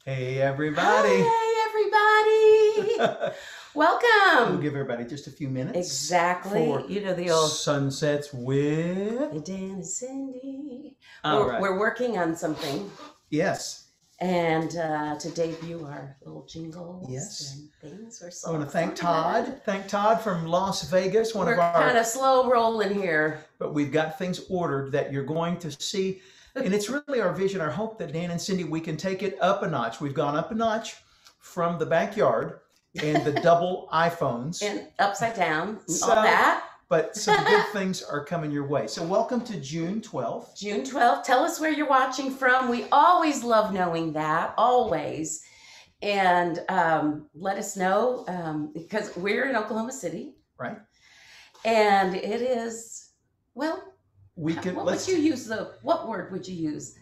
Hey, everybody. Hi, everybody. Welcome. We'll give everybody just a few minutes. Exactly. For you know the old Sunsets with the Don and Sandi. Right. We're working on something. Yes. And to debut our little jingles Yes. and things. We're so I want to thank Todd. excited. Thank Todd from Las Vegas. We're kind of slow rolling here. But we've got things ordered that you're going to see. And it's really our vision, our hope that Dan and Cindy, we can take it up a notch. We've gone up a notch from the backyard and the double iPhones. And upside down, all that. But some good things are coming your way. So welcome to June 12th. June 12th. Tell us where you're watching from. We always love knowing that, always. And let us know, because we're in Oklahoma City. Right. And it is, well, what word would you use?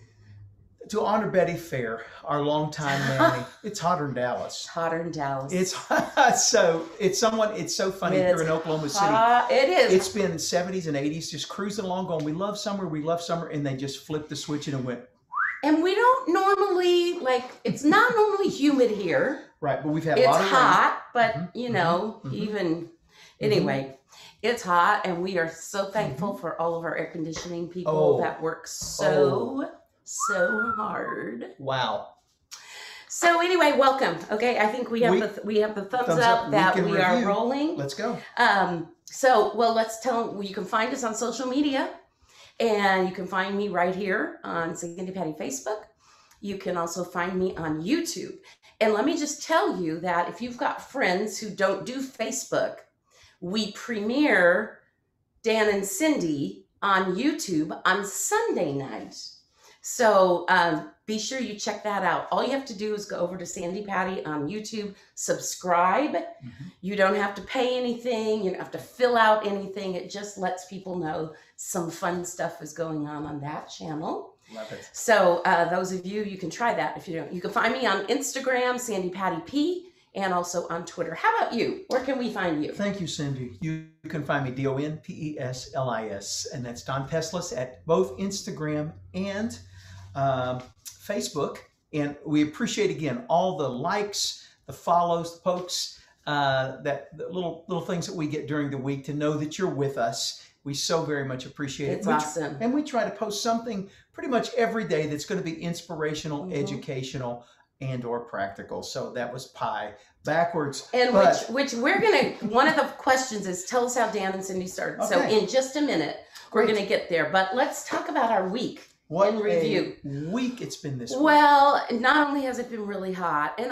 To honor Betty Fair, our longtime nanny. It's hotter than Dallas. It's hotter than Dallas. It's so funny here in Oklahoma City. It is. It's been 70s and 80s, just cruising along, going, we love summer, and they just flipped the switch and it went. And we don't normally, it's not normally humid here. Right, but we've had a lot of rain. It's hot, but anyway, it's hot, and we are so thankful for all of our air conditioning people that work so hard. Wow. So anyway, welcome. Okay, I think we have the thumbs up that we are rolling. Let's go. Let's tell. You can find us on social media, and you can find me right here on Cindi Patty Facebook. You can also find me on YouTube. And let me just tell you that if you've got friends who don't do Facebook, we premiere Dan and Cindy on YouTube on Sunday night. So be sure you check that out. All you have to do is go over to Cindi Patty on YouTube, subscribe. You don't have to pay anything. You don't have to fill out anything. It just lets people know some fun stuff is going on that channel. Love it. So those of you, you can try that if you don't. You can find me on Instagram, Cindi Patty P, and also on Twitter. How about you? Where can we find you? Thank you, Cindy. You can find me DonPeslis, and that's Don Peslis at both Instagram and Facebook. And we appreciate, again, all the likes, the follows, the pokes, the little things that we get during the week to know that you're with us. We so very much appreciate it. It's awesome. And we try to post something pretty much every day that's going to be inspirational, educational, and or practical. So that was pie backwards. And which we're going to, one of the questions is, tell us how Dan and Cindy started. Okay. So in just a minute, we're going to get there. But let's talk about our week. What in review. A week it's been this week. Well, not only has it been really hot, and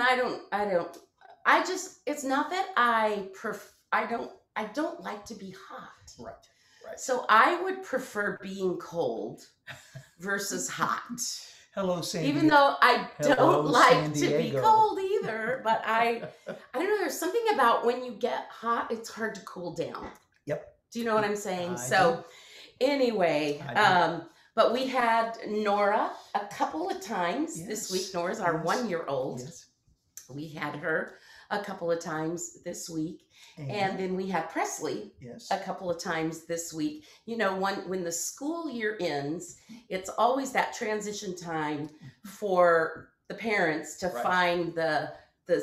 it's not that I don't like to be hot. Right. So I would prefer being cold versus hot. Hello, Sandy. Even though I don't like to be cold either, but I don't know, there's something about when you get hot, it's hard to cool down. Yep. Do you know what I'm saying? Anyway, but we had Nora a couple of times this week. Nora's our 1-year-old. Yes. We had her a couple of times this week. And then we had Presley a couple of times this week. You know, when the school year ends, it's always that transition time for the parents to find the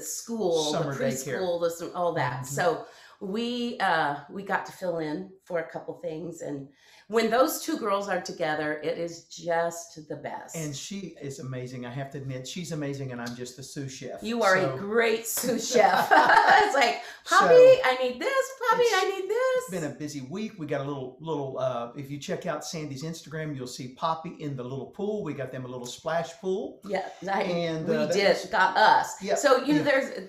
school, summer the preschool, all that. So we got to fill in for a couple things, and when those two girls are together, it is just the best. And she is amazing. I have to admit, she's amazing, and I'm just the sous chef. You are a great sous chef. It's like, Poppy, I need this. Poppy, I need this. It's been a busy week. We got a little. If you check out Sandy's Instagram, you'll see Poppy in the little pool. We got them a little splash pool. Yeah, got us. Yeah, so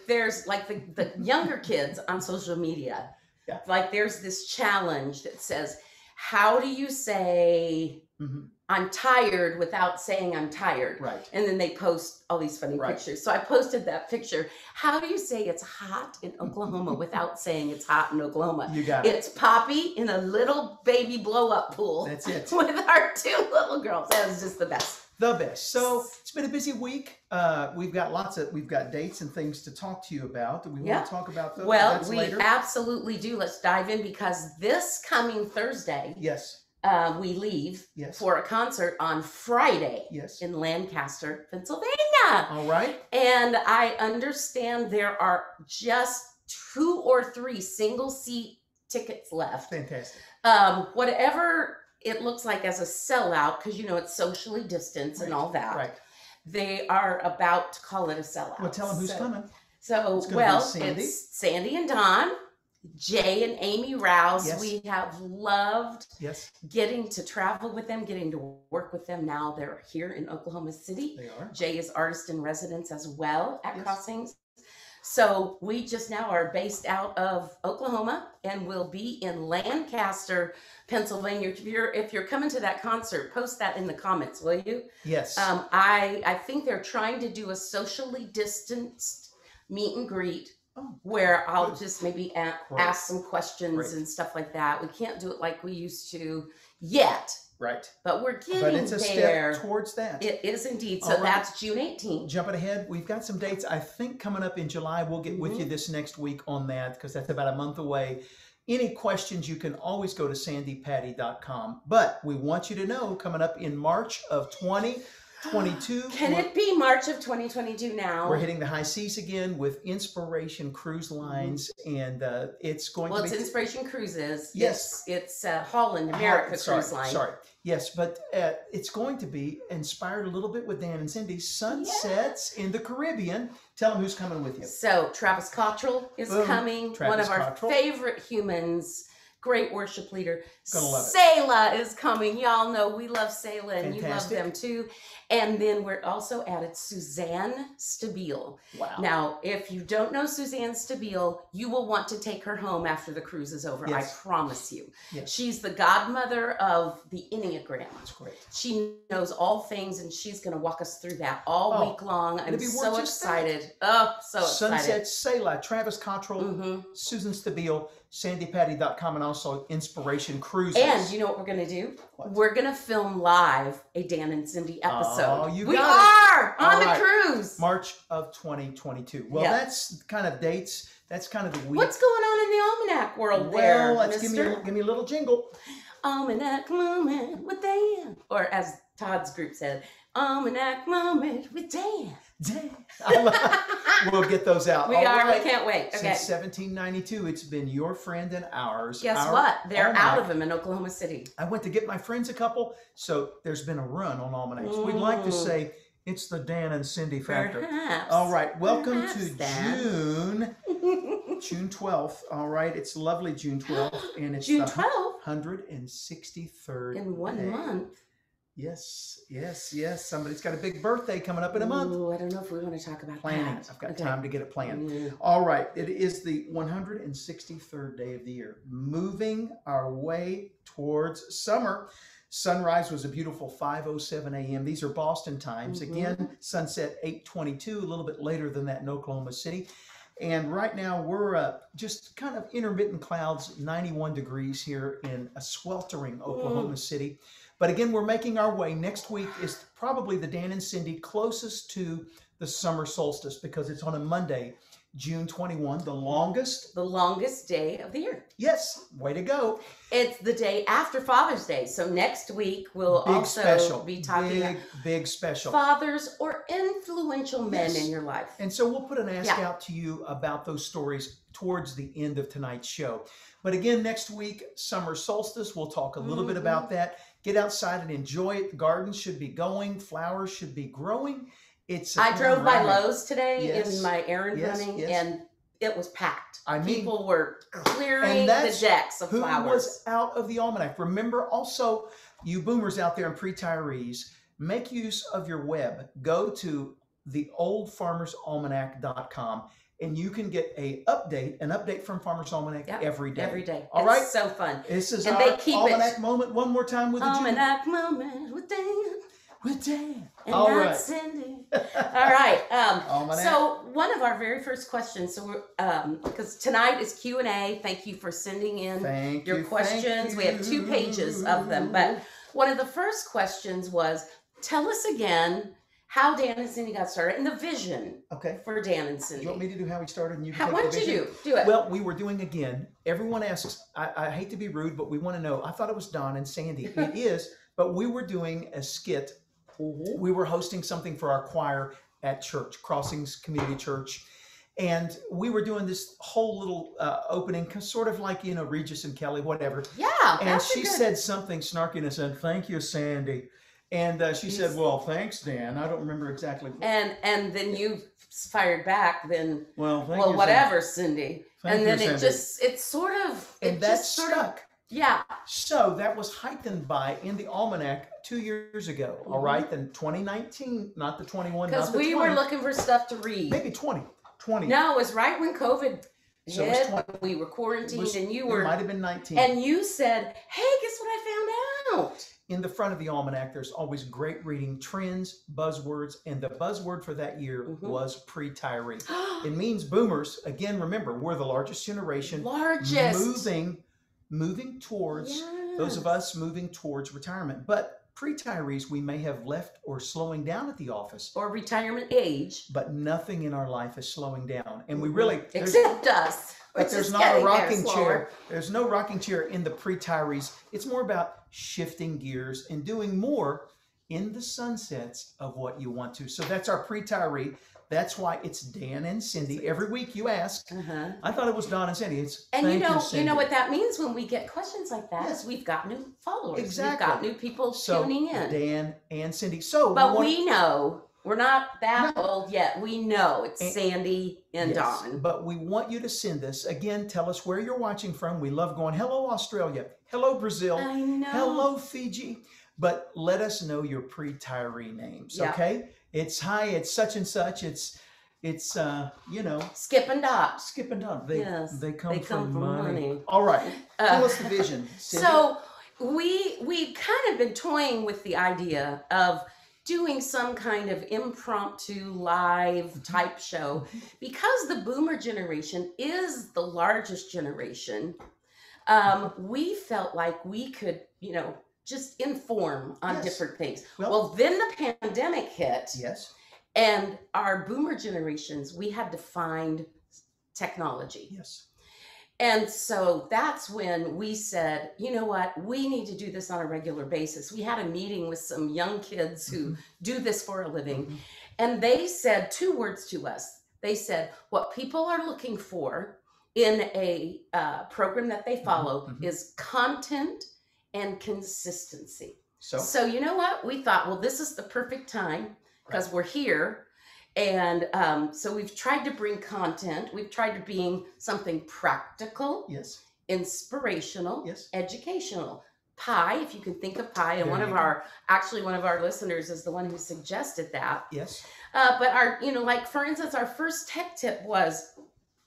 there's like the younger kids on social media. Yeah. Like there's this challenge that says, how do you say I'm tired without saying I'm tired? Right. And then they post all these funny pictures. So I posted that picture. How do you say it's hot in Oklahoma without saying it's hot in Oklahoma? You got it. It's Poppy in a little baby blow-up pool. That's it. With our 2 little girls. That was just the best. The best. So it's been a busy week. We've got dates and things to talk to you about. Do we want to talk about those? Well, we absolutely do. Let's dive in, because this coming Thursday, we leave Yes. for a concert on Friday Yes. in Lancaster, Pennsylvania. All right. And I understand there are just 2 or 3 single seat tickets left. Fantastic. Whatever it looks like as a sellout, because it's socially distanced and all that. Right. They are about to call it a sellout. Well, tell them who's coming. So, it's Sandy and Don, Jay and Amy Rouse. Yes. We have loved getting to travel with them, getting to work with them. Now they're here in Oklahoma City. They are. Jay is artist in residence as well at Crossings. So we just now are based out of Oklahoma and will be in Lancaster, Pennsylvania. If you're coming to that concert, post that in the comments, will you? Yes. I think they're trying to do a socially distanced meet and greet where I'll just maybe ask some questions and stuff like that. We can't do it like we used to yet. Right. But we're getting But it's a there. step towards that. It is indeed. So that's June 18th. Jumping ahead, we've got some dates, I think, coming up in July. We'll get with you this next week on that because that's about a month away. Any questions, you can always go to sandypatty.com. But we want you to know, coming up in March of 2022. Can it be March of 2022 now? We're hitting the high seas again with Inspiration Cruise Lines, and it's going to be... Well, it's Inspiration Cruises. Yes. It's Holland America Cruise Line. Sorry. Yes, but it's going to be inspired a little bit with Dan and Cindi. Sunsets in the Caribbean. Tell them who's coming with you. So Travis Cottrell is coming. One of our favorite humans. Great worship leader. Selah is coming. Y'all know we love Selah and you love them too. And then we're also added Suzanne Stabile. Wow. Now, if you don't know Suzanne Stabile, you will want to take her home after the cruise is over. I promise you. Yes. She's the godmother of the Enneagram. That's great. She knows all things and she's going to walk us through that all week long. I'm so excited. Oh, so excited. Sunset, Selah, Travis Cottrell, Susan Stabile, sandypatty.com, and also Inspiration Cruises. And you know what we're going to do? We're going to film live a Dan and Cindi episode. Oh, we are on the cruise. March of 2022. Well, that's kind of dates. That's kind of the week. What's going on in the almanac world there, let's give me a little jingle. Almanac moment with Dan. Or as Todd's group said, Almanac moment with Dan. We'll get those out. We can't wait. Okay. Since 1792, it's been your friend and ours. Guess what? They're out of them in Oklahoma City. I went to get my friends a couple, so there's been a run on almanacs. We'd like to say it's the Dan and Cindi factor. Perhaps. All right, welcome to June 12th. All right, it's lovely June 12th, and it's June the 12th? 163rd in 1 month. Yes. Somebody's got a big birthday coming up in a month. Ooh, I don't know if we want to talk about that. I've got time to get it planned. All right. It is the 163rd day of the year. Moving our way towards summer. Sunrise was a beautiful 5:07 a.m. These are Boston times. Again, sunset 8:22, a little bit later than that in Oklahoma City. And right now we're just kind of intermittent clouds, 91 degrees here in a sweltering Oklahoma City. But again, we're making our way. Next week is probably the Dan and Cindi closest to the summer solstice because it's on a Monday, June 21, the longest day of the year. Yes, way to go. It's the day after Father's Day. So next week we'll be talking about big special fathers or influential men in your life. And so we'll put an ask out to you about those stories towards the end of tonight's show. But again, next week, summer solstice, we'll talk a little bit about that. Get outside and enjoy it. Gardens should be going. Flowers should be growing. I drove by Lowe's today in my errand running, and it was packed. People were clearing the decks of flowers. Who was out of the almanac? Remember also, you boomers out there and pre-tirees, make use of your web. Go to theoldfarmersalmanac.com. And you can get an update from Farmer's Almanac every day. Every day. All right? It's so fun. This is our Almanac moment. One more time with the Almanac moment with Dan. With Dan. And not Cindi. All right. So one of our very first questions, because tonight is Q&A. Thank you for sending in your questions. We have 2 pages of them. But one of the first questions was, tell us again how Dan and Cindy got started and the vision Okay. for Dan and Do Cindy. you want me to do how we started and you How, can why take don't the you vision? do it? Well, we were doing again. Everyone asks, I hate to be rude, but we want to know. I thought it was Don and Sandy. It is, but we were doing a skit. We were hosting something for our choir at church, Crossings Community Church. And we were doing this whole little opening, sort of like, Regis and Kelly, whatever. Yeah. And she said something snarky and said, "Thank you, Sandy." And she said, "Well, thanks, Dan." I don't remember exactly. And then you fired back, then, well, whatever, Cindy. Thank and then you, it Sandy. it's sort of, And it that just sort of, stuck. yeah. So that was heightened by in the almanac 2 years ago. All right, then 2019, not the 21, not Because the we 20. were looking for stuff to read. Maybe 20. No, it was right when COVID So it was hit. 20. We were quarantined, and you It were, might have been 19. and you said, "Hey, guess what I found out?" In the front of the almanac, there's always great reading trends, buzzwords, and the buzzword for that year was pre-tiree. It means boomers. Again, remember, we're the largest generation. Largest. Moving towards, those of us moving towards retirement. But pre-tirees, we may have left or slowing down at the office. Or retirement age. But nothing in our life is slowing down. And we really... Except us. But there's not a rocking chair. There's no rocking chair in the pre-tirees. It's more about shifting gears and doing more in the sunsets of what you want to. So that's our pre-tiree. That's why it's Dan and Cindy. Every week you ask. I thought it was Don and Cindy. It's and thank you, Cindy. you know what that means when we get questions like that? Yes. We've got new followers. Exactly. We've got new people tuning in. Dan and Cindy. So, but we know we're not that old yet. We know it's Sandy and Don. But we want you to send us again. Tell us where you're watching from. We love going. Hello, Australia. Hello, Brazil. I know. Hello, Fiji. But let us know your pre-tiree names. Okay. It's hi. It's such and such. It's Skip and Dot. Skip and Dot. They come from money. All right. Tell us the vision, Cindy. So we've kind of been toying with the idea of doing some kind of impromptu live type show because the boomer generation is the largest generation. We felt like we could, just inform on different things. Well, then the pandemic hit. Yes. And our boomer generations, we had to find technology. Yes. And so that's when we said, you know what, we need to do this on a regular basis. We had a meeting with some young kids who do this for a living. And they said 2 words to us. They said, what people are looking for in a program that they follow is content and consistency. So you know what? We thought, well, this is the perfect time because we're here. And so we've tried to bring content. We've tried to bring something practical, inspirational, educational. Pie, if you can think of pie, and one of our listeners is the one who suggested that. Yes. But our, like for instance, our first tech tip was,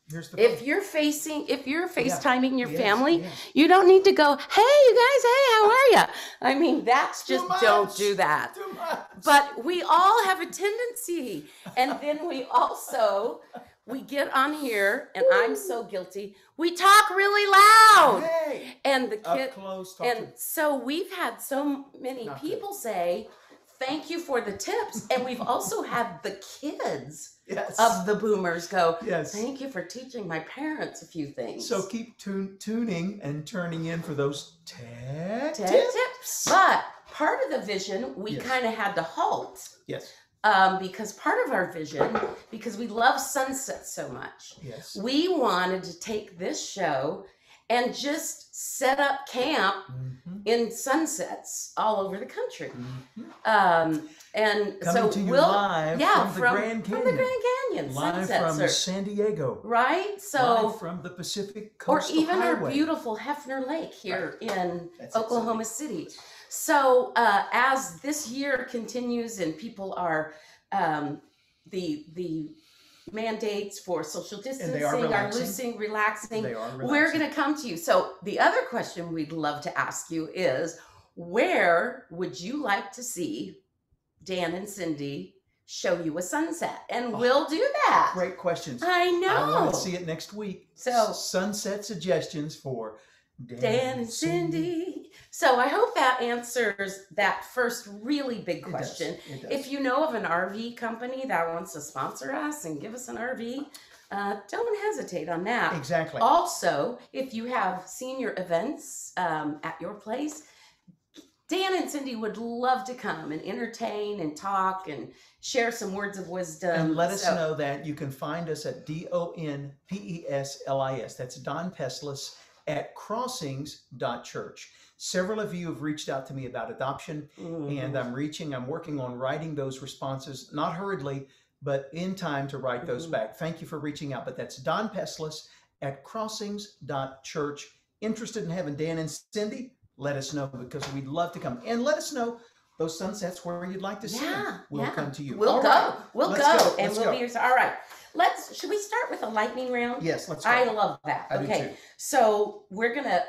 if you're FaceTiming your family, you don't need to go, "Hey, you guys, hey, how are you?" I mean, that's just, don't do that. But we all have a tendency. And then we get on here, and I'm so guilty. We talk really loud. Hey, and the kid, so we've had so many people say, "Thank you for the tips." And we've also had the kids of the boomers go, "Thank you for teaching my parents a few things." So keep tuning and turning in for those tech tips. But part of the vision, we kind of had to halt. Yes. Because part of our vision, because we love sunsets so much, we wanted to take this show and just set up camp in sunsets all over the country. And coming to you live from the Grand Canyon. From the Grand Canyon. Live from San Diego. Right? So live from the Pacific Coastal Or even Highway. our beautiful Hefner Lake here in Oklahoma City. So as this year continues and people are, the mandates for social distancing are relaxing, we're going to come to you. So the other question we'd love to ask you is, where would you like to see Dan and Cindy show you a sunset? And we'll do that. Great questions. I know. I want to see it next week. So sunset suggestions for Dan and Cindy. So I hope that answers that first really big question. It does. If you know of an RV company that wants to sponsor us and give us an RV, don't hesitate on that. Exactly. Also, if you have senior events at your place, Dan and Cindy would love to come and entertain and talk and share some words of wisdom. And let us know that you can find us at DONPESLIS. That's Don Peslis at crossings.church. Several of you have reached out to me about adoption, and I'm working on writing those responses, not hurriedly, but in time to write those back. Thank you for reaching out. But that's Don Peslis at crossings.church. Interested in having Dan and Cindy? Let us know, because we'd love to come. And let us know those sunsets where you'd like to see them. We'll come to you. We'll go. Right. We'll Let's go. And Let's we'll go. be all right. Should we start with a lightning round? Yes, let's go. I love that. I do Okay. too. So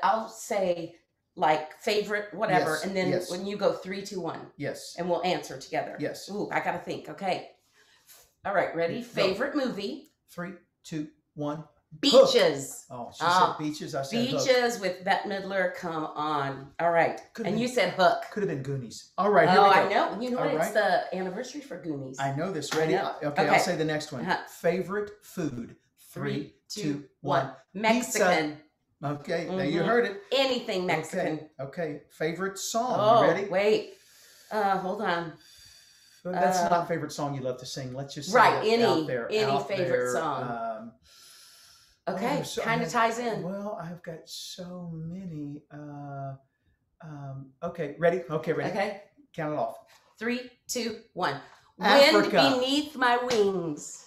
I'll say like favorite, whatever, Yes, and then yes. when you go 3, 2, 1. Yes. And we'll answer together. Yes. Ooh, I gotta think. Okay. All right, ready? Favorite movie? 3, 2, 1. Beaches. Hook. Oh, she said beaches. I said Beaches Hook. with Bette Midler. Come on. All right. Could've And been- you said Hook. Could have been Goonies. All right, here we go. I know. You know what? All It's right. the anniversary for Goonies. I know this. Ready? I know. Okay, I'll say the next one. Uh-huh. Favorite food. 3, 2, 1. Mexican. Okay, now you heard it. Anything Mexican. Okay. Favorite song. Oh, You ready? wait. Hold on. Well, that's not a favorite song you love to sing. Let's just say Right, it out there. any out favorite there. song. Okay, so- kind of ties in. Well, I've got so many. Okay, ready? Okay, ready. Okay, Count it off. 3, 2, 1. Wind Africa. beneath my wings.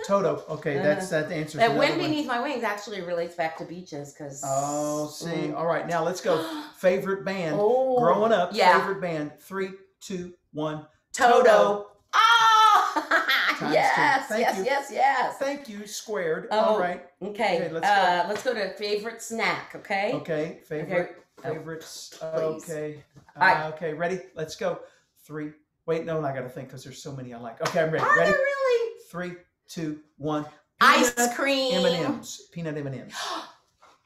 Toto. Okay, that's that answers. That another wind one. beneath my wings actually relates back to beaches because. Oh, see. All right, now let's go. Favorite band. Oh, Growing up. yeah. Favorite band. 3, 2, 1. Toto. Oh, Times yes, two. Thank you. yes. Thank you. Squared. Oh, All right. Okay, Okay, let's go. let's go to favorite snack. Okay. Okay. Favorite. Okay. Favorites. Please. Okay. I- Okay. Ready? Let's go. 3. Wait, no, I got to think because there's so many I like. Okay, I'm ready. Are Ready? there really? 3, 2, 1. Ice Peanut cream. M&Ms. Peanut M&Ms.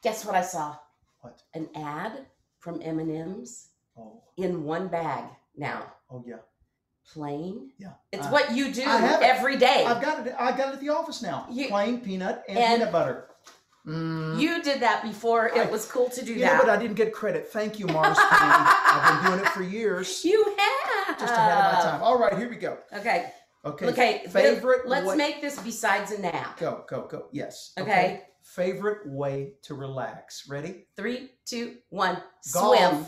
Guess what I saw? What? An ad from M&M's Oh. in one bag now. Oh yeah. Plain. Yeah. It's what you do I have it. every day. I've got it. I got it at the office now. Plain peanut and peanut butter. You did that before it was cool to do Yeah, that. but I didn't get credit. Thank you, Mars Candy. I've been doing it for years. You have. Just ahead of my time. All right, here we go. Okay. Okay. Favorite. Let's make this besides a nap. Go. Yes. Okay. Favorite way to relax. Ready? 3, 2, 1. Golf. Swim.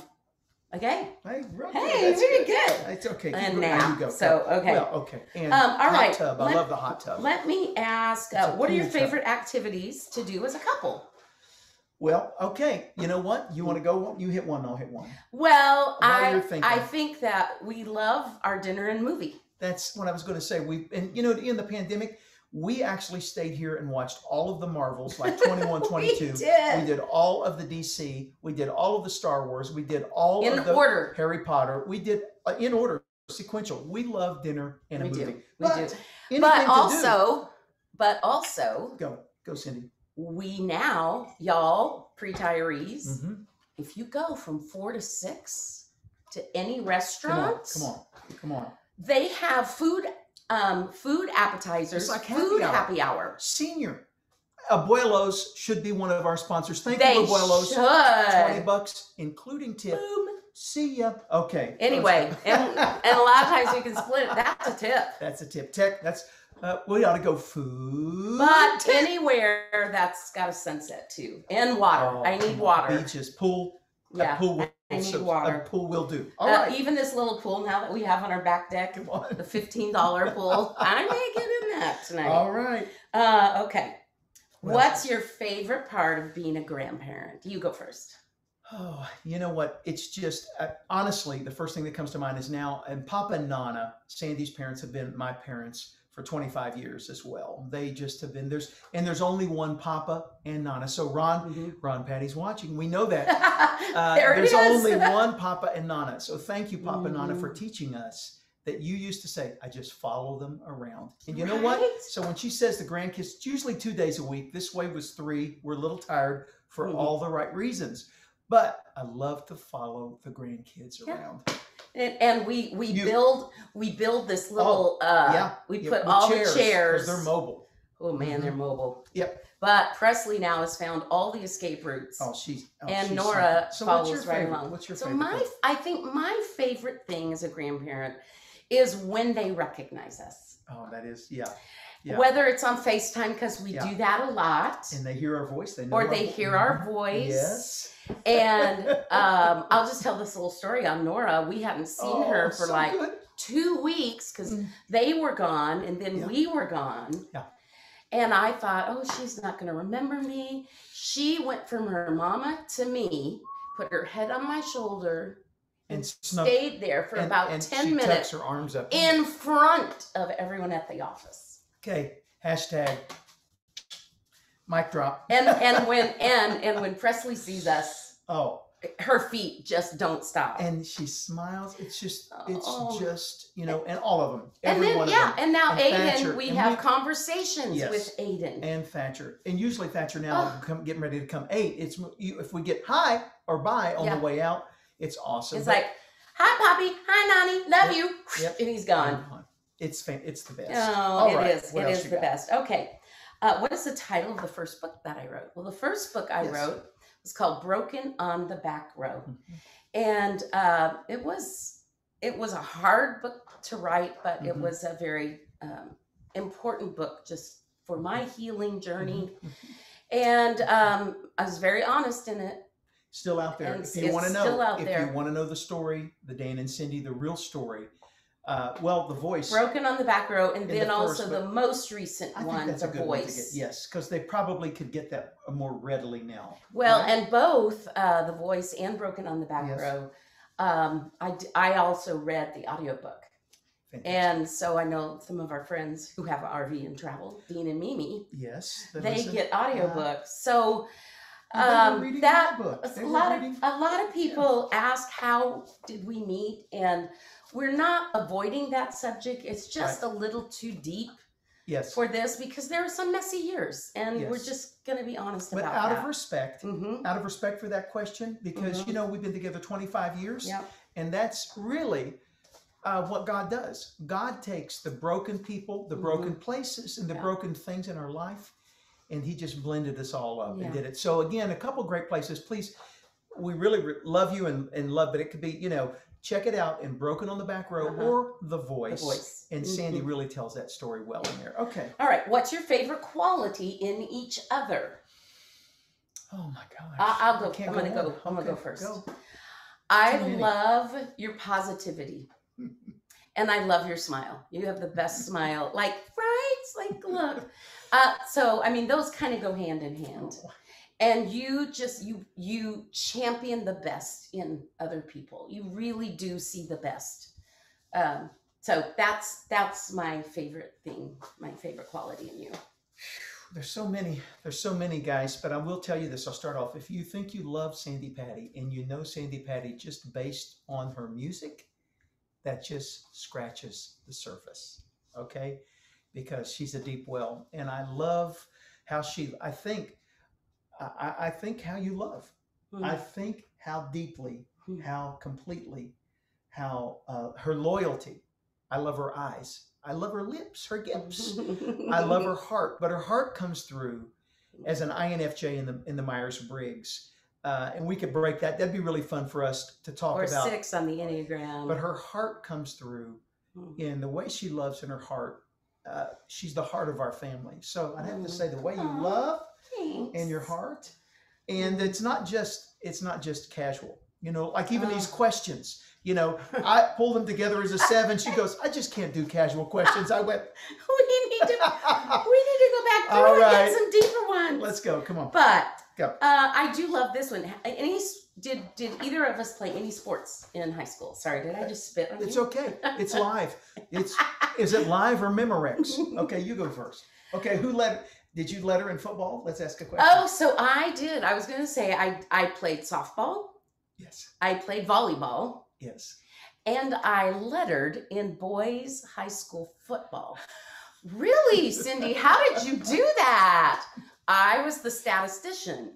Okay. Hey, Hey, very good. It's okay. And There now. you go. So, okay. Well, okay. And All right. hot tub. I love the hot tub. Let me ask, It's a what are your cool tub. favorite activities to do as a couple? Well, okay. You know what? You want to go one? You hit one, I'll hit one. Well, While you're thinking. I think that we love our dinner and movie. That's what I was going to say. In the pandemic, we actually stayed here and watched all of the Marvels, like 21, 22. We did. We did all of the DC. We did all of the Star Wars. We did all In of the order. Harry Potter. We did in order, sequential. We love dinner and a We movie. do. But anything But to also, do. Go, Cindy. we now, y'all, pre-retirees, Mm-hmm. if you go from 4 to 6 to any restaurant, Come on. they have food appetizers, It's like food happy hour. happy hour. Senior. Abuelos should be one of our sponsors. Thank They you, Abuelos. should. $20, including tip. Boom. See ya. Okay. Anyway, and a lot of times we can split it. That's a tip. That's a tip. Tech. That's we ought to go food. But tech. anywhere that's got a sunset too, and water. Oh, I need water. Beaches, pool. Yeah, A pool will, I need water. A pool will do. All right. Even this little pool now that we have on our back deck, Come on. the $15 pool. I may get in that tonight. All right. Okay. What What's your favorite part of being a grandparent? You go first. Oh, you know what? It's just honestly, the first thing that comes to mind is now, and Papa and Nana, Sandy's parents, have been my parents for 25 years as well. They just have been there's only one Papa and Nana. So Ron Patty's watching. We know that. There it There's is. only one Papa and Nana. So thank you, Papa and Nana, for teaching us that you used to say, I just follow them around. And you know what? Right? So when she says the grandkids, it's usually 2 days a week. This way was 3. We're a little tired. for all the right reasons. But I love to follow the grandkids around. And we build this little we put with all chairs, the chairs. 'cause they're mobile. Oh man, they're mobile. Yep. But Presley now has found all the escape routes. And she's Nora so follows right along. What's your so favorite? I think my favorite thing as a grandparent is when they recognize us. Oh, that is, yeah. Whether it's on FaceTime, because we do that a lot. And they hear our voice. They know or they hear our voice. Yes. And I'll just tell this little story on Nora. We hadn't seen her for good. 2 weeks because they were gone and then we were gone. Yeah. And I thought, oh, she's not going to remember me. She went from her mama to me, put her head on my shoulder, and stayed there for about 10 minutes. Tucks her arms up in front of everyone at the office. Okay. Hashtag mic drop. And when Presley sees us, her feet just don't stop. And she smiles. It's just and all of them. And then, and now Aiden, Thatcher, we have conversations with Aiden. And Thatcher. And usually Thatcher now, getting ready to come 8. It's if we get hi or bye on the way out, it's awesome. It's like, hi, Poppy. Hi, Nani. Love you. Yep. And he's gone. It's the best. Oh, it is. It is the best. Okay. What is the title of the first book that I wrote? Well, the first book I wrote was called Broken on the Back Row. And it was a hard book to write, but it was a very important book just for my healing journey. And I was very honest in it. Still out there. And if you want to know, if you want to know the story, the Dan and Cindy, the real story. The voice. Broken on the Back Row, and then also the most recent one, The Voice. Yes, because they probably could get that more readily now. Well, and both The Voice and Broken on the Back Row, I also read the audiobook. Fantastic. And so I know some of our friends who have an RV and travel, Dean and Mimi. Yes, they get audiobooks. So that a lot of people ask, how did we meet? And we're not avoiding that subject. It's just a little too deep for this because there are some messy years, and we're just going to be honest about that. But out of respect for that question, because we've been together 25 years, and that's really what God does. God takes the broken people, the broken places, and the broken things in our life, and He just blended us all up and did it. So again, a couple great places. Please, we really love you and love, but it could be, check it out in Broken on the Back Row or The Voice. The Voice. And Sandy really tells that story well in there. Okay. All right. What's your favorite quality in each other? Oh my gosh. I'll go. I'm going to go first. I love your positivity. And I love your smile. You have the best smile. Like, look. So, I mean, those kind of go hand in hand. And you champion the best in other people. You really do see the best. So that's my favorite thing, my favorite quality in you. There's so many guys, but I will tell you this. I'll start off. If you think you love Sandi Patty and you know Sandi Patty just based on her music, that just scratches the surface. Okay? Because she's a deep well. And I love how I think how you love. I think how deeply, how completely, how her loyalty. I love her eyes. I love her lips, her lips. I love her heart, but her heart comes through as an INFJ in the Myers-Briggs. And we could break that. That'd be really fun for us to talk about. Or 6 on the Enneagram. But her heart comes through in the way she loves in her heart. She's the heart of our family. So I'd have to say the way you love in your heart. And it's not just casual, like even these questions, I pulled them together as a 7. She goes, I just can't do casual questions. I went, we need to go back through and get some deeper ones. Let's go. Come on. But go. I do love this one. Did either of us play any sports in high school? Sorry, did I just spit on you? It's okay. It's live. Is it live or Memorex? Okay, you go first. Okay, did you let her in football? Let's ask a question. Oh, so I did. I was going to say I played softball. Yes. I played volleyball. Yes. And I lettered in boys' high school football. Really, Cindy? How did you do that? I was the statistician.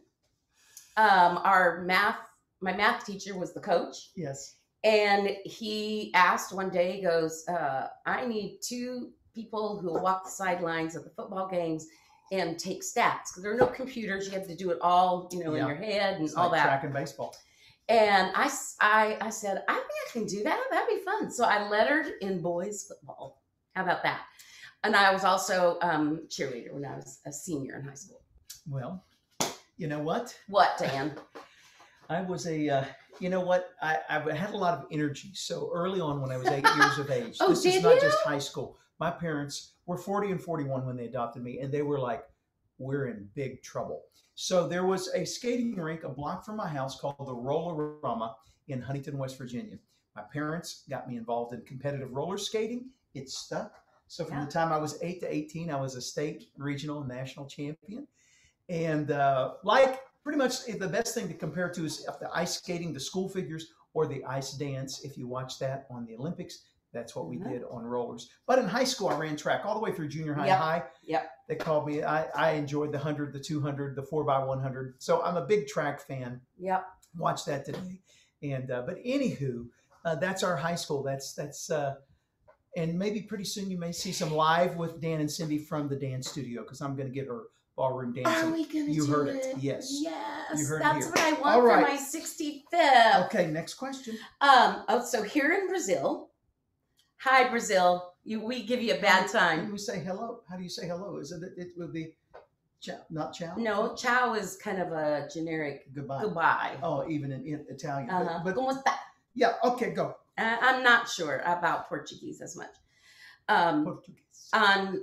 My math teacher was the coach. Yes. And he asked one day, he goes, I need 2 people who will walk the sidelines of the football games and take stats. Because there are no computers. You have to do it all, in your head and It's all like that. track and baseball. And I said, I think I can do that. That'd be fun. So I lettered in boys football. How about that? And I was also cheerleader when I was a senior in high school. Well, you know what? What, Dan? I was I had a lot of energy. So early on when I was 8 years of age, this is not just high school. My parents were 40 and 41 when they adopted me, and they were like, we're in big trouble. So there was a skating rink a block from my house called the Roller-Rama in Huntington, West Virginia. My parents got me involved in competitive roller skating. It stuck. So from the time I was 8 to 18, I was a state, regional, and national champion. And pretty much the best thing to compare to is the ice skating, the school figures, or the ice dance. If you watch that on the Olympics, that's what we did on rollers. But in high school, I ran track all the way through junior high. Yep. They called me. I enjoyed the 100, the 200, the 4x100. So I'm a big track fan. Yep. Watch that today. And but anywho, that's our high school. That's and maybe pretty soon you may see some live with Dan and Cindy from the dance studio, because I'm going to get her ballroom dancing. Are we going to do heard it? Yes. Yes. You heard That's it what I want All for right. my 65th. Okay, next question. So here in Brazil, hi Brazil, we give you a bad time. We say hello. How do you say hello? Is it would be ciao, not ciao? No, ciao is kind of a generic goodbye. Oh, even in Italian. But ¿Cómo está? Yeah, okay, go. I'm not sure about Portuguese as much. Portuguese. On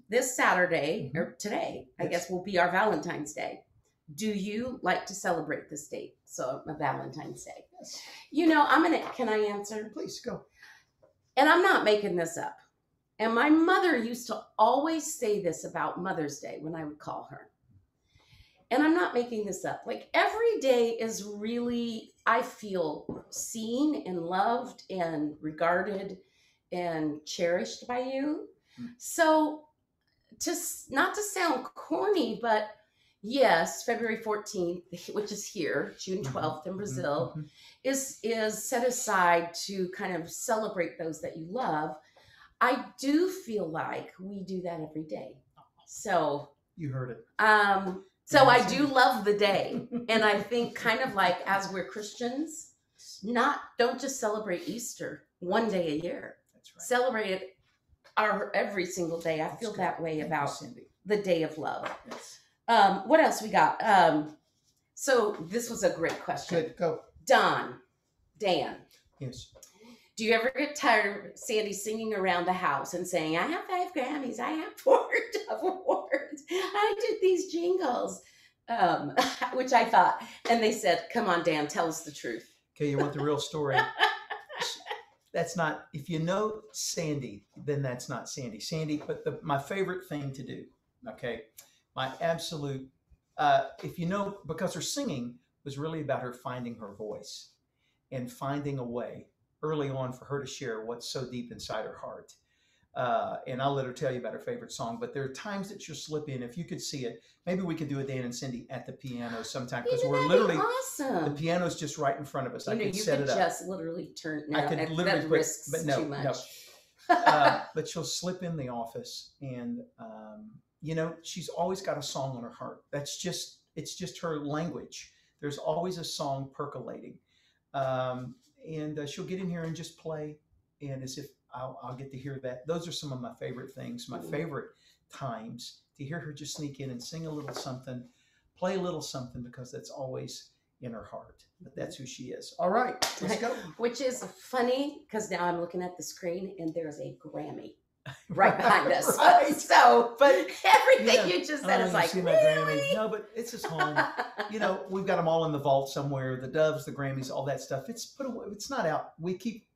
this Saturday, or today, I guess, will be our Valentine's Day. Do you like to celebrate this date? So, a Valentine's Day. Yes. Can I answer? Please, go. And I'm not making this up. And my mother used to always say this about Mother's Day when I would call her. And I'm not making this up. Like, every day is really, I feel seen and loved and regarded and cherished by you. So, not to sound corny, but yes, February 14th, which is here, June 12th in Brazil, is set aside to kind of celebrate those that you love. I do feel like we do that every day. So you heard it. So I do love the day. And I think kind of like, as we're Christians, don't just celebrate Easter one day a year. That's right. Celebrate it every single day. I feel that way about the day of love. Yes. What else we got? So this was a great question. Good, go. Dan. Yes. Do you ever get tired of Sandy singing around the house and saying, I have 5 Grammys, I have 4 awards, I did these jingles, which I thought, and they said, come on, Dan, tell us the truth. Okay, you want the real story? That's not, if you know Sandy, then that's not Sandy. Sandy, but my favorite thing to do, okay, my absolute, if you know, because her singing was really about her finding her voice and finding a way early on for her to share what's so deep inside her heart. And I'll let her tell you about her favorite song, but there are times that she'll slip in. If you could see it, maybe we could do a Dan and Cindy at the piano sometime, because we're literally, awesome. The piano's just right in front of us. I could you set could it up. just literally turn, no, I could literally that put, risks but no, too much. no. But she'll slip in the office, and she's always got a song on her heart. It's just her language. There's always a song percolating. And she'll get in here and just play, and as if I'll get to hear that. Those are some of my favorite things, my favorite times, to hear her just sneak in and sing a little something, play a little something, because that's always in her heart. But that's who she is. All right, let's go. Which is funny, because now I'm looking at the screen and there's a Grammy right behind us. Right. So, but everything you just said is like, really? No, but it's his home. We've got them all in the vault somewhere. The Doves, the Grammys, all that stuff. It's put away. It's not out.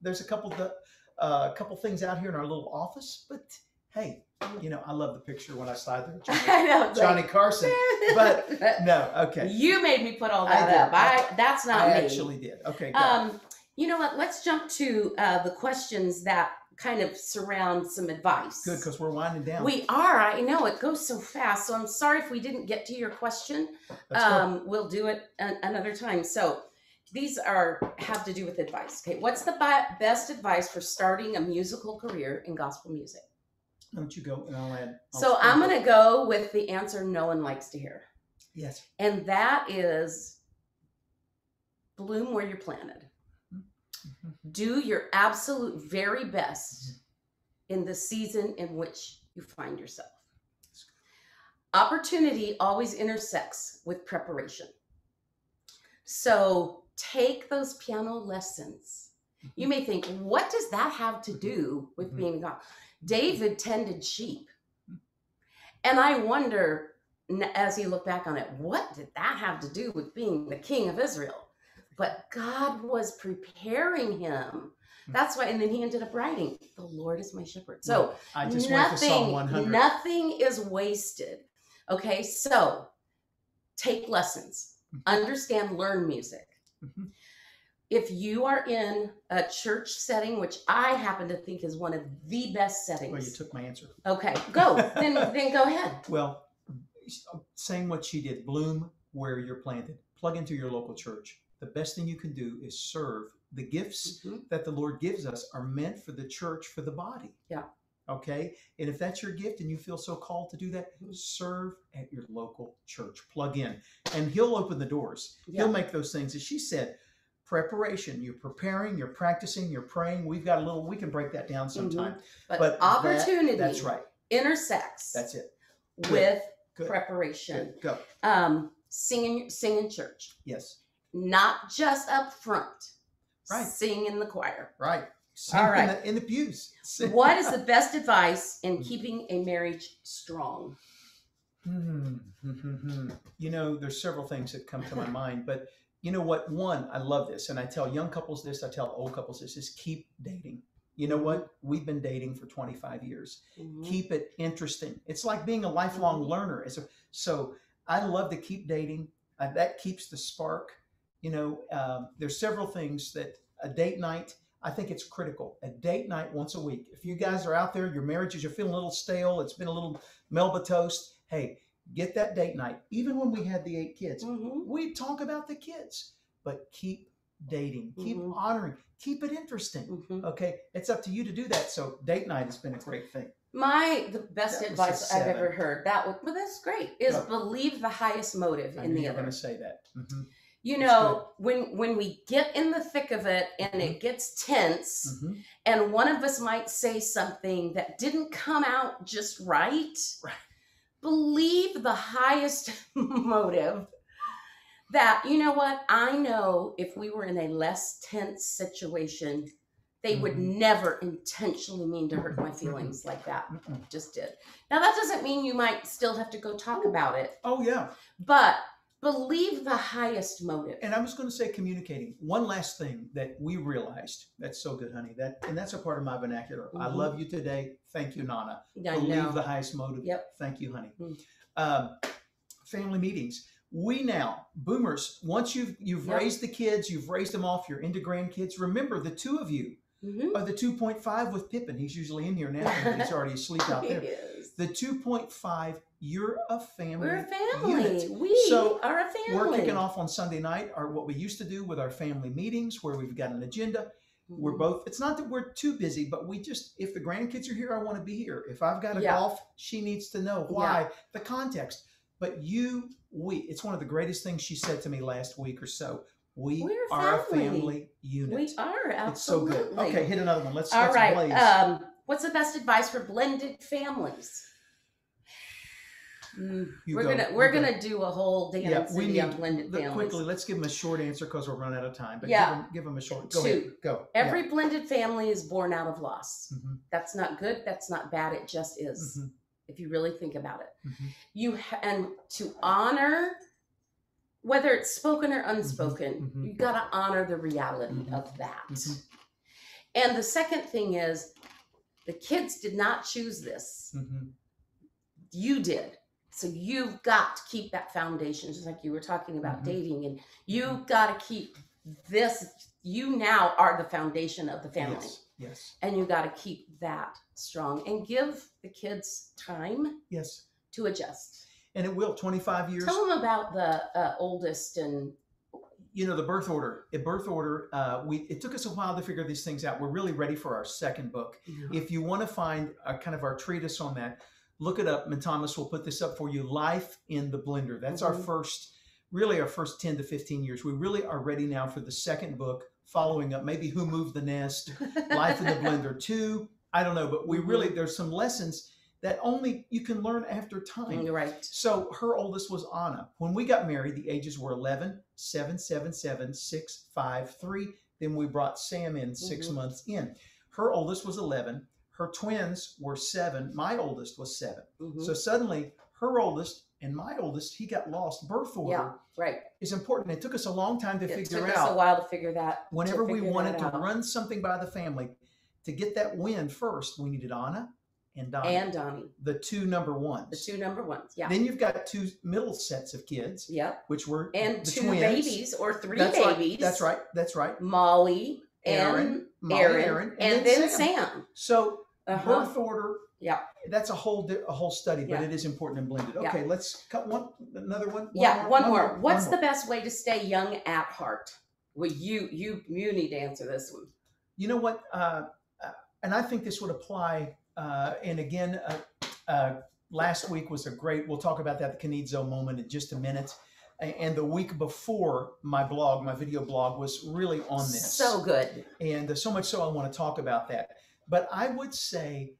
There's a couple things out here in our little office. But hey, I love the picture when I slide there. Johnny Carson. But no, okay. You made me put all that up. That's not me. I actually did. Okay. Go. You know what? Let's jump to the questions that kind of surround some advice. Good, because we're winding down. We are. I know it goes so fast. So I'm sorry if we didn't get to your question. We'll do it another time. So these have to do with advice. Okay, what's the best advice for starting a musical career in gospel music? Why don't you go and I'll add. So I'm going to go with the answer no one likes to hear. Yes. And that is bloom where you're planted. Do your absolute very best in the season in which you find yourself. Opportunity always intersects with preparation. So take those piano lessons. You may think, what does that have to do with being God? David tended sheep. And I wonder, as he looked back on it, what did that have to do with being the king of Israel? But God was preparing him. That's why, and then he ended up writing, the Lord is my shepherd. So I just went to Psalm 100. Nothing is wasted. Okay, so take lessons, understand, learn music. If you are in a church setting, which I happen to think is one of the best settings. Well, you took my answer. Okay, go. then go ahead. Well, saying what she did, bloom where you're planted. Plug into your local church. The best thing you can do is serve. The gifts that the Lord gives us are meant for the church, for the body. Yeah. Okay? And if that's your gift and you feel so called to do that, serve at your local church. Plug in. And he'll open the doors. Yeah. He'll make those things. As she said, preparation. You're preparing, you're practicing, you're praying. We've got a little, we can break that down sometime. But opportunity that's right. Intersects. That's it. With preparation. Good. Go. Sing in church. Yes. Not just up front. Right. Sing in the choir. Right. Sing all right. In the pews. What is the best advice in keeping a marriage strong? You know, there's several things that come to my mind, but you know what? One, I love this, and I tell young couples this, I tell old couples this, is keep dating. You know what? We've been dating for 25 years. Keep it interesting. It's like being a lifelong learner. So I love to keep dating. That keeps the spark. You know, there's several things that a date night, I think it's critical. A date night once a week. If you guys are out there, your marriages, you're feeling a little stale, it's been a little Melba toast, hey, get that date night. Even when we had the 8 kids, we talk about the kids, but keep dating, keep honoring, keep it interesting. Okay, it's up to you to do that. So date night has been a great thing. The best advice I've ever heard, well, that's great, is believe the highest motive in the other. I'm going to say that. You know, when we get in the thick of it and it gets tense, and one of us might say something that didn't come out just right. Believe the highest motive. That, you know what, I know if we were in a less tense situation, they would never intentionally mean to hurt my feelings like that. Just did. Now, that doesn't mean you might still have to go talk about it. Oh, yeah. But believe the highest motive. And I was going to say communicating. One last thing that we realized, that's so good, honey, and that's a part of my vernacular. I love you today. Thank you, Nana. Believe the highest motive. Yep. Thank you, honey. Family meetings. We now, boomers, once you've raised the kids, you've raised them off, you're into grandkids, remember the two of you are the 2.5 with Pippin. He's usually in here now, but he's already asleep out there. The 2.5, you're a family. We're a family. Unit. We are a family. We're kicking off on Sunday night, or what we used to do with our family meetings, where we've got an agenda. We're both, it's not that we're too busy, but we just, if the grandkids are here, I want to be here. If I've got to golf, she needs to know why, the context. But it's one of the greatest things she said to me last week or so. We're a family unit. We are, absolutely. It's so good. Okay, hit another one. Let's blaze. What's the best advice for blended families? We're gonna do a whole dance on blended families. Quickly, let's give them a short answer because we're running out of time. But give them a short. Go 2. ahead. Go. Every blended family is born out of loss. That's not good. That's not bad. It just is. If you really think about it, and to honor, whether it's spoken or unspoken, you got to honor the reality of that. And the second thing is, the kids did not choose this. You did. So you've got to keep that foundation, just like you were talking about dating, and you've got to keep this you now are the foundation of the family. Yes. Yes. And you got to keep that strong and give the kids time Yes. to adjust. And it will. 25 years. Tell them about the oldest and. You know, the birth order. It took us a while to figure these things out. We're really ready for our second book. Yeah. If you want to find kind of our treatise on that, look it up. And Thomas will put this up for you. Life in the Blender. That's our first 10 to 15 years. We really are ready now for the second book, following up maybe Who Moved the Nest, Life in the Blender 2. I don't know, but we really, there's some lessons that only you can learn after time. Right. So her oldest was Anna. When we got married, the ages were 11, 7, 7, 7, 6, 5, 3. Then we brought Sam in 6 months in. Her oldest was 11. Her twins were 7. My oldest was 7. So suddenly her oldest and my oldest, he got lost. Birth order is important. It took us a long time to figure out. It took us a while to figure that. Whenever we wanted to run something by the family, to get that win first, we needed Anna and Donnie. The two number ones. Yeah. Then you've got 2 middle sets of kids. Yep. Which were and the 2 twins. babies or 3 babies. Right. That's right. Molly, Aaron, and then Sam. So birth order. Yeah. That's a whole study, but it is important and blended. Okay, let's cut another one. One more. What's the best way to stay young at heart? Well, you need to answer this one. You know what? And I think this would apply. And again, last week was we'll talk about that, the Canizo moment in just a minute. And the week before, my video blog was really on this. So good. And so much so I want to talk about that. But I would say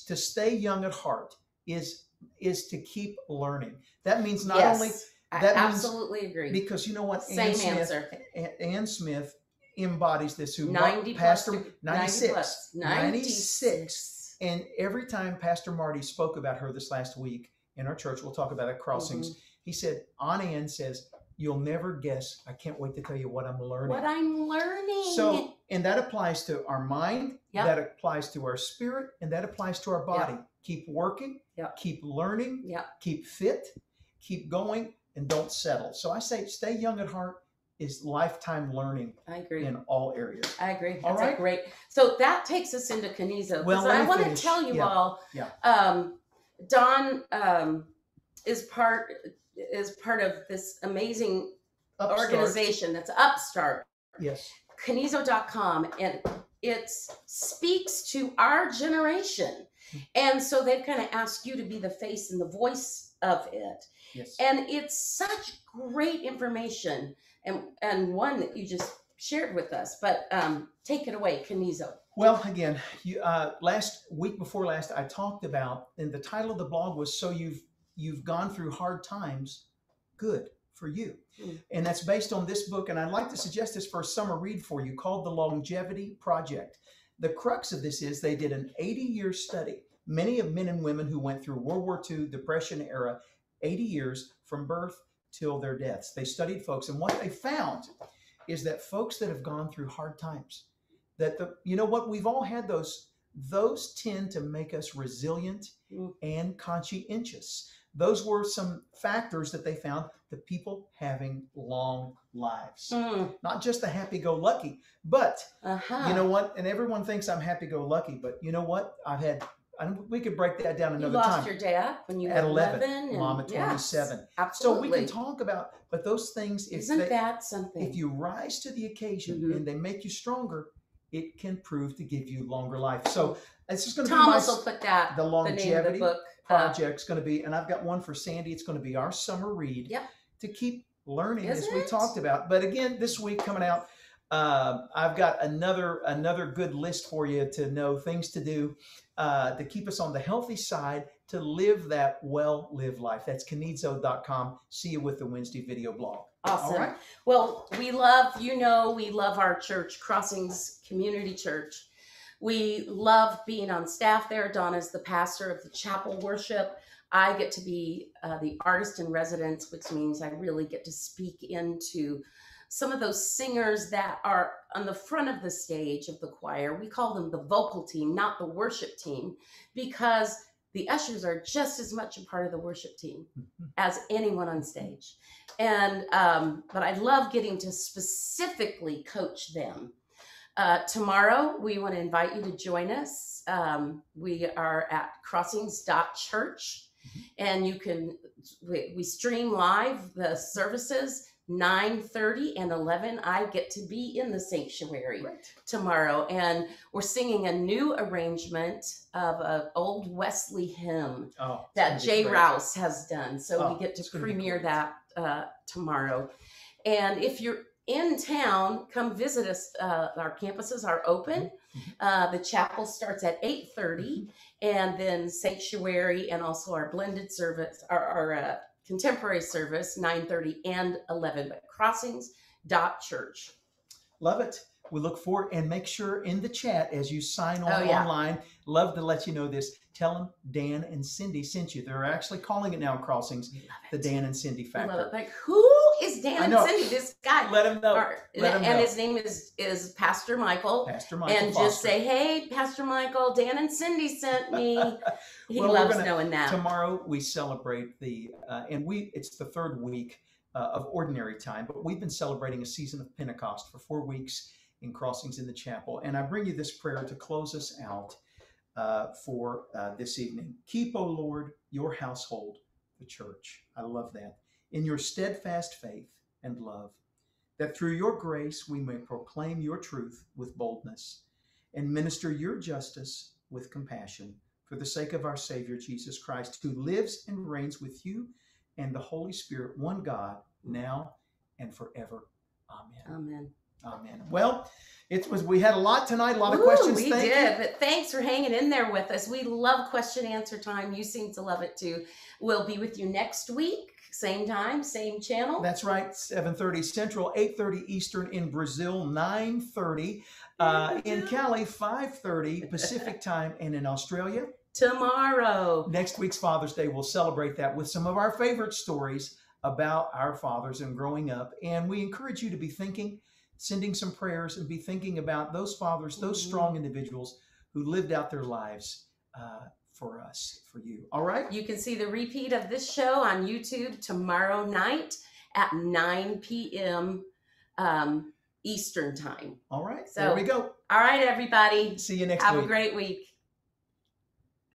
to stay young at heart is to keep learning. That means not only... I absolutely agree. Because you know what? Same answer. Ann Smith embodies this. 96. And every time Pastor Marty spoke about her this last week in our church, we'll talk about it, Crossings, he said, Aunt Ann says, you'll never guess. I can't wait to tell you what I'm learning. So, and that applies to our mind, that applies to our spirit, and that applies to our body. Keep working, keep learning, keep fit, keep going, and don't settle. So I say stay young at heart is lifetime learning. I agree. In all areas. I agree. That's great. So that takes us into Canizo. Well, I want to tell you all, Don is part of this amazing organization that's Upstart. Yes. Canizo.com, and it speaks to our generation. And so they've kind of asked you to be the face and the voice of it. Yes. And it's such great information and one that you just shared with us. But take it away, Canizo. Well, again, week before last, I talked about, and the title of the blog was "So You've Gone Through Hard Times, Good for You," and that's based on this book. And I'd like to suggest this for a summer read for you, called "The Longevity Project." The crux of this is they did an 80-year study. Many of men and women who went through World War II, Depression era, 80 years from birth till their deaths. They studied folks, and what they found is that folks that have gone through hard times, you know what, we've all had those tend to make us resilient and conscientious. Those were some factors that they found, the people having long lives. Not just the happy-go-lucky, but you know what, and everyone thinks I'm happy-go-lucky, but you know what, we could break that down another time. You lost your dad when you were at 11, and Mom at 27. Yes, absolutely. So we can talk about, but those things, isn't that something? If you rise to the occasion and they make you stronger, it can prove to give you longer life. So it's just going to be Thomas will put that, the Longevity name of the book, Project's going to be, and I've got one for Sandy. It's going to be our summer read to keep learning as we talked about. But again, this week coming out, I've got another good list for you to know, things to do to keep us on the healthy side, to live that well-lived life. That's Canizo.com. See you with the Wednesday video blog. Awesome. All right. Well, we love our church, Crossings Community Church. We love being on staff there. Donna's the pastor of the chapel worship. I get to be the artist in residence, which means I really get to speak into some of those singers that are on the front of the stage of the choir. We call them the vocal team, not the worship team, because the ushers are just as much a part of the worship team Mhm. as anyone on stage. And but I love getting to specifically coach them. Tomorrow, we want to invite you to join us. We are at crossings.church, and you can, we stream live the services 9:30 and 11. I get to be in the sanctuary Great. tomorrow, and we're singing a new arrangement of an old Wesley hymn Oh, it's that gonna be Jay great. Rouse has done. So Oh, we get to it's gonna be premiere great. that tomorrow. And if you're in town, come visit us. Our campuses are open. The chapel starts at 8:30, and then sanctuary and also our blended service, our contemporary service, 9:30 and 11. But crossings.church. Love it. We look forward, and make sure in the chat as you sign on Oh, yeah. online. Love to let you know this. Tell them Dan and Cindy sent you. They're actually calling it now Crossings, We love the it. Dan and Cindy We Factor. love it. Like, who is Dan I and know. Cindy? This guy. Let them know. Let 'em and know. his name is Pastor Michael. Pastor Michael And Foster. just say, hey, Pastor Michael, Dan and Cindy sent me. He Well, we're loves gonna- knowing that. Tomorrow we celebrate it's the third week of ordinary time, but we've been celebrating a season of Pentecost for 4 weeks in Crossings in the Chapel. And I bring you this prayer to close us out for this evening. Keep, O Lord, your household, the church. I love that. In your steadfast faith and love, that through your grace we may proclaim your truth with boldness and minister your justice with compassion for the sake of our Savior Jesus Christ, who lives and reigns with you and the Holy Spirit, one God, now and forever. Amen. Amen. Amen. Well, we had a lot tonight, a lot of Ooh, questions. we Thank did, you. but thanks for hanging in there with us. We love question answer time. You seem to love it too. We'll be with you next week, same time, same channel. That's right, 7:30 Central, 8:30 Eastern in Brazil, 9:30 in Cali, 5:30 Pacific time, and in Australia. Tomorrow. Next week's Father's Day, we'll celebrate that with some of our favorite stories about our fathers and growing up. And we encourage you to be thinking, sending some prayers, and be thinking about those fathers, those strong individuals who lived out their lives for us, for you. All right? You can see the repeat of this show on YouTube tomorrow night at 9 p.m. Eastern time. All right. So, there we go. All right, everybody. See you next week. Have a great week.